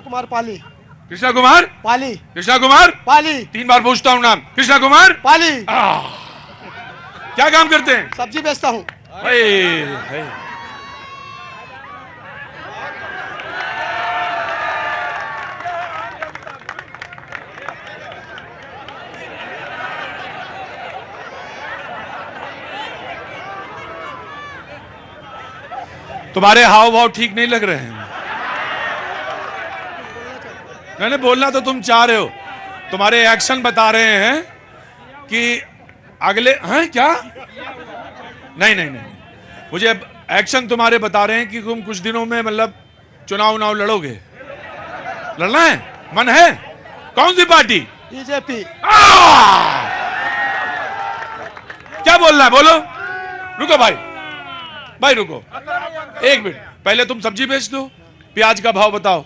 कुमार पाली। कृष्णा कुमार पाली। कृष्णा कुमार पाली। 3 बार पूछता हूँ नाम। कृष्णा कुमार पाली। क्या काम करते हैं? सब्जी बेचता हूँ। तुम्हारे हाव भाव ठीक नहीं लग रहे हैं। मैंने बोलना तो तुम चाह रहे हो, तुम्हारे एक्शन बता रहे हैं कि अगले हैं क्या? नहीं नहीं नहीं, मुझे एक्शन तुम्हारे बता रहे हैं कि तुम कुछ दिनों में मतलब चुनाव लड़ोगे। लड़ना है? मन है? कौन सी पार्टी? बीजेपी। क्या बोलना है? बोलो। रुको भाई रुको, 1 मिनट। पहले तुम सब्जी बेच दो। प्याज का भाव बताओ।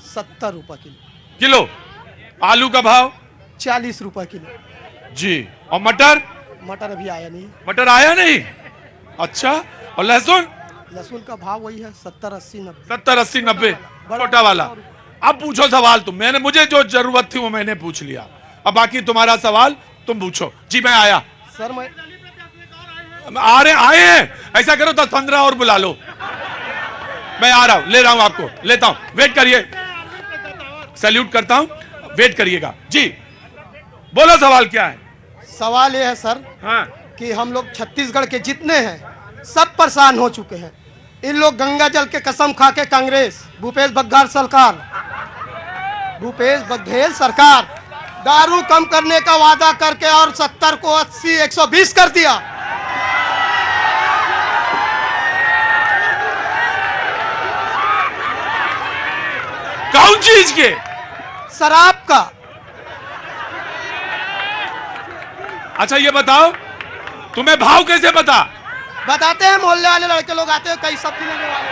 70 रुपए किलो। आलू का भाव 40 रुपए किलो जी। और मटर? मटर अभी आया नहीं। मटर आया नहीं? अच्छा। और लहसुन? लहसुन का भाव वही है 70, 80, 90। 70, 80, 90 छोटा वाला। अब पूछो सवाल तुम। मैंने, मुझे जो जरूरत थी वो मैंने पूछ लिया। अब बाकी तुम्हारा सवाल तुम पूछो। जी मैं आया सर। मैं आए हैं। ऐसा करो 10-15 और बुला लो। मैं आ रहा हूं, ले रहा हूं आपको, लेता हूं। वेट करिए, सैल्यूट करता हूं, वेट करिएगा। जी बोलो, सवाल क्या है? सवाल ये है सर, हाँ, कि हम लोग छत्तीसगढ़ के जितने हैं सब परेशान हो चुके हैं। इन लोग गंगा जल के कसम खा के कांग्रेस, भूपेश बघेल सरकार दारू कम करने का वादा करके और 70 को 80, 120 कर दिया। कौन चीज के? शराब का। अच्छा ये बताओ, तुम्हें भाव कैसे पता? बताते हैं, मोहल्ले वाले लड़के लोग आते हैं, कई सब्जी लेने वाले।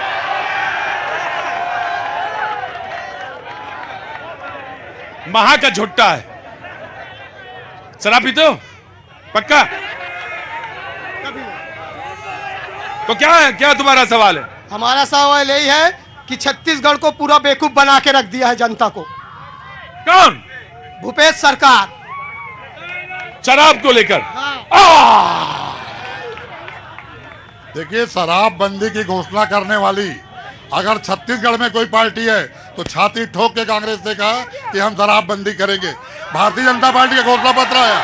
महा का झुट्टा है। शराब पीते हो? पक्का? तो क्या है, क्या तुम्हारा सवाल है? हमारा सवाल यही है कि छत्तीसगढ़ को पूरा बेवकूफ बना के रख दिया है जनता को। कौन? भूपेश सरकार। शराब को लेकर। देखिए, शराबबंदी की घोषणा करने वाली अगर छत्तीसगढ़ में कोई पार्टी है तो छाती ठोक के कांग्रेस ने कहा कि हम शराबबंदी करेंगे। भारतीय जनता पार्टी का घोषणा पत्र आया,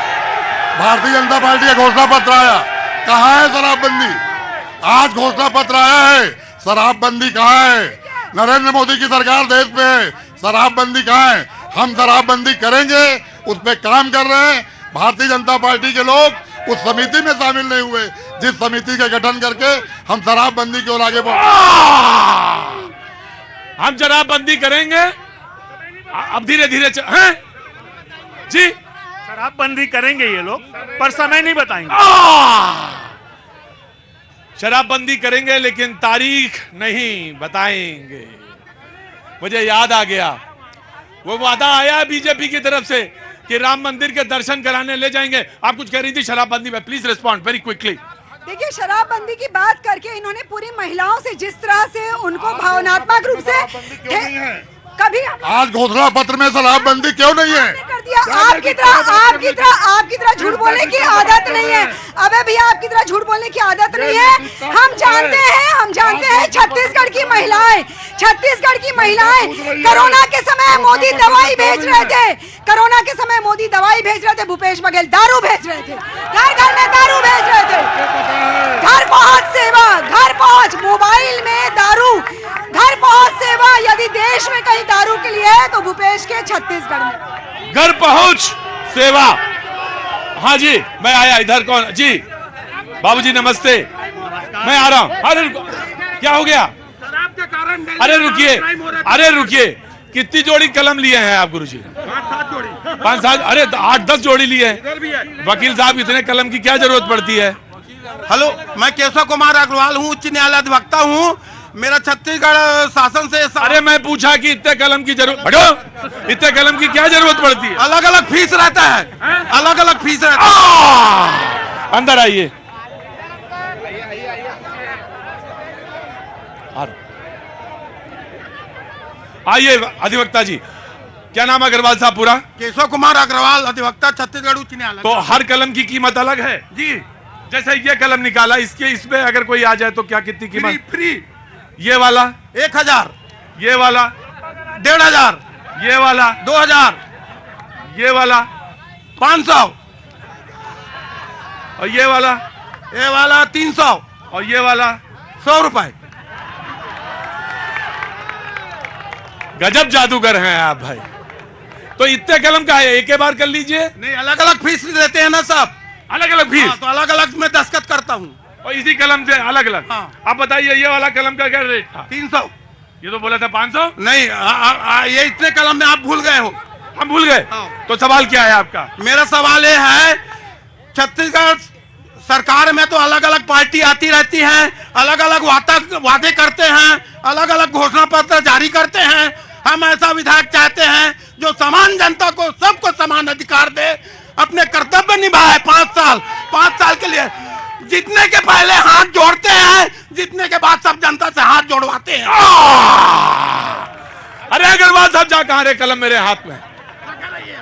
भारतीय जनता पार्टी का घोषणा पत्र आया। कहाँ है शराबबंदी? आज घोषणा पत्र आया है, शराबबंदी कहाँ है? नरेंद्र मोदी की सरकार देश में है, शराबबंदी कहाँ है? हम शराबबंदी करेंगे, उस पर काम कर रहे हैं। भारतीय जनता पार्टी के लोग उस समिति में शामिल नहीं हुए जिस समिति का गठन करके हम शराबबंदी की ओर आगे बढ़। हम शराबबंदी करेंगे। अब धीरे धीरे हैं जी, शराबबंदी करेंगे ये लोग, पर समय नहीं बताएंगे। शराबबंदी करेंगे लेकिन तारीख नहीं बताएंगे। मुझे याद आ गया, वो वादा आया बीजेपी की तरफ से कि राम मंदिर के दर्शन कराने ले जाएंगे। आप कुछ कह रही थी शराबबंदी में, प्लीज रिस्पॉन्ड वेरी क्विकली। देखिए, शराबबंदी की बात करके इन्होंने पूरी महिलाओं से जिस तरह से उनको भावनात्मक रूप से कभी आज घोषणा पत्र में शराबबंदी क्यों नहीं है? कर दिया। आपकी तरह झूठ बोलने की आदत नहीं है। अबे भैया, आपकी तरह झूठ बोलने की आदत नहीं है। हम जानते हैं छत्तीसगढ़ की महिलाएं कोरोना के समय मोदी दवाई भेज रहे थे। भूपेश बघेल दारू भेज रहे थे, घर में दारू भेज रहे थे। घर पहुंच सेवा, घर पहुंच मोबाइल में दारू, घर पहुंच सेवा। यदि देश में कहीं दारू के लिए है तो भूपेश के छत्तीसगढ़ में घर पहुंच सेवा। हाँ जी, मैं आया। इधर कौन जी? बाबूजी नमस्ते, मैं आ रहा हूं। अरे क्या हो गया? अरे रुकिए, कितनी जोड़ी कलम लिए हैं आप गुरुजी? 5-7। अरे 8-10 जोड़ी लिए हैं। वकील साहब, इतने कलम की क्या जरूरत पड़ती है? हेलो, मैं केशव कुमार अग्रवाल हूँ, उच्च न्यायालय अधिवक्ता हूँ। मेरा छत्तीसगढ़ शासन से अरे मैं पूछा कि इतने कलम की जरूरत, हटो, इतने कलम की क्या जरूरत पड़ती है? अलग अलग फीस रहता है, अलग अलग फीस रहता है। अंदर आइए। आइए अधिवक्ता जी, क्या नाम है अग्रवाल साहब पूरा? केशव कुमार अग्रवाल, अधिवक्ता, छत्तीसगढ़ उच्च न्यायालय। तो हर कलम की कीमत अलग है जी। जैसे ये कलम निकाला, इसके इसमें अगर कोई आ जाए तो क्या, कितनी फ्री कीमत? फ्री। ये वाला 1000, ये वाला 1500, ये वाला 2000, ये वाला 500, और ये वाला 300 और ये वाला 100 रुपए। गजब जादूगर हैं आप भाई। तो इतने कलम का है, एक ही बार कर लीजिए। नहीं, अलग अलग फीस देते हैं ना सब, अलग अलग फीस। तो अलग अलग में दस्तखत करता हूँ। और इसी कलम से अलग अलग। हाँ। आप बताइए ये वाला कलम का क्या रेट था? 300। ये तो बोला था 500। नहीं, ये इतने कलम में आप भूल गए हो। हम भूल गए। हाँ। तो सवाल क्या है आपका? मेरा सवाल ये है, छत्तीसगढ़ सरकार में तो अलग अलग पार्टी आती रहती है, अलग अलग वादे करते हैं, अलग अलग घोषणा पत्र जारी करते हैं। हम ऐसा विधायक चाहते हैं जो समान जनता को, सबको समान अधिकार दे, अपने कर्तव्य निभाए। 5 साल के लिए जीतने के पहले हाथ जोड़ते हैं, जीतने के बाद सब जनता से हाथ जोड़वाते हैं। अरे अग्रवाल साहब, जा कहां रहे? कलम मेरे हाथ में।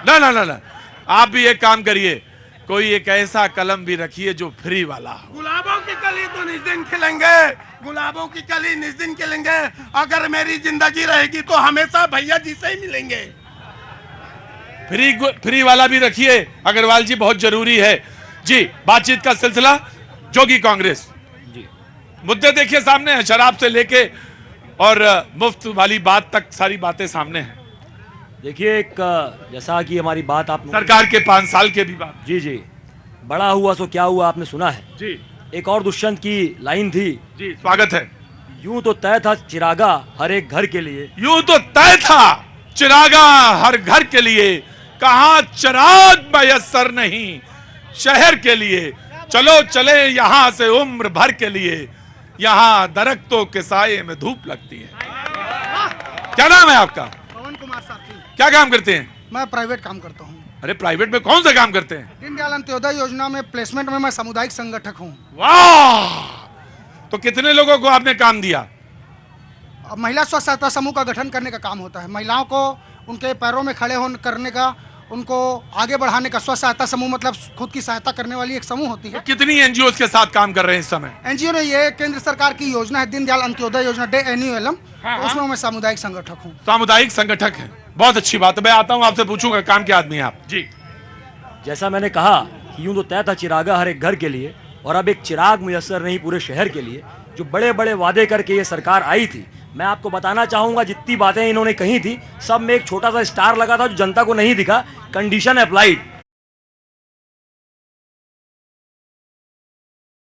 ना ना ना ना, आप भी एक काम करिए, कोई एक ऐसा कलम भी रखिए जो फ्री वाला हो। गुलाबों की कली तो निस दिन खिलेंगे, गुलाबों की कली निस दिन खिलेंगे। अगर मेरी जिंदगी रहेगी तो हमेशा भैया जी से ही मिलेंगे। फ्री वाला भी रखिए अग्रवाल जी, बहुत जरूरी है जी। बातचीत का सिलसिला जोगी कांग्रेस जी, मुद्दे देखिए सामने हैं, शराब से लेके और मुफ्त वाली बात तक सारी बातें सामने हैं। देखिए, एक जैसा कि हमारी बात आप सरकार के 5 साल के भी बात। जी जी, बड़ा हुआ सो क्या हुआ, आपने सुना है जी। एक और दुष्यंत की लाइन थी जी, स्वागत है। यूं तो तय था चिरागा हर एक घर के लिए, यूं तो तय था चिरागा हर घर के लिए, कहां चिराग मयस्सर नहीं शहर के लिए। चलो चले यहां से उम्र भर के लिए, यहां दरख्तों के साये में धूप लगती है। क्या नाम है आपका? पवन कुमार साथी। क्या काम करते हैं? मैं प्राइवेट काम करता हूँ। अरे प्राइवेट में कौन सा काम करते हैं? दीनदयाल अंत्योदय योजना में प्लेसमेंट में मैं सामुदायिक संगठक हूँ। वाह! तो कितने लोगों को आपने काम दिया? अब महिला स्व सहायता समूह का गठन करने का काम होता है, महिलाओं को उनके पैरों में खड़े होने करने का, उनको आगे बढ़ाने का। स्व सहायता समूह मतलब खुद की सहायता करने वाली एक समूह होती है। कितनी एनजीओ के साथ काम कर रहे हैं इस समय? एनजीओ ने, ये केंद्र सरकार की योजना है दीनदयाल अंत्योदय योजना, DANULM, तो उसमें मैं सामुदायिक संगठक हूँ। सामुदायिक संगठक है, बहुत अच्छी बात है। मैं आता हूँ आपसे पूछूंगा, काम के आदमी हैं आप जी। जैसा मैंने कहा कि यूं तो तय था चिरागा हर एक घर के लिए, और अब एक चिराग मुयस्सर नहीं पूरे शहर के लिए। जो बड़े बड़े वादे करके ये सरकार आई थी, मैं आपको बताना चाहूंगा जितनी बातें इन्होंने कही थी सब में एक छोटा सा स्टार लगा था जो जनता को नहीं दिखा। Condition applied,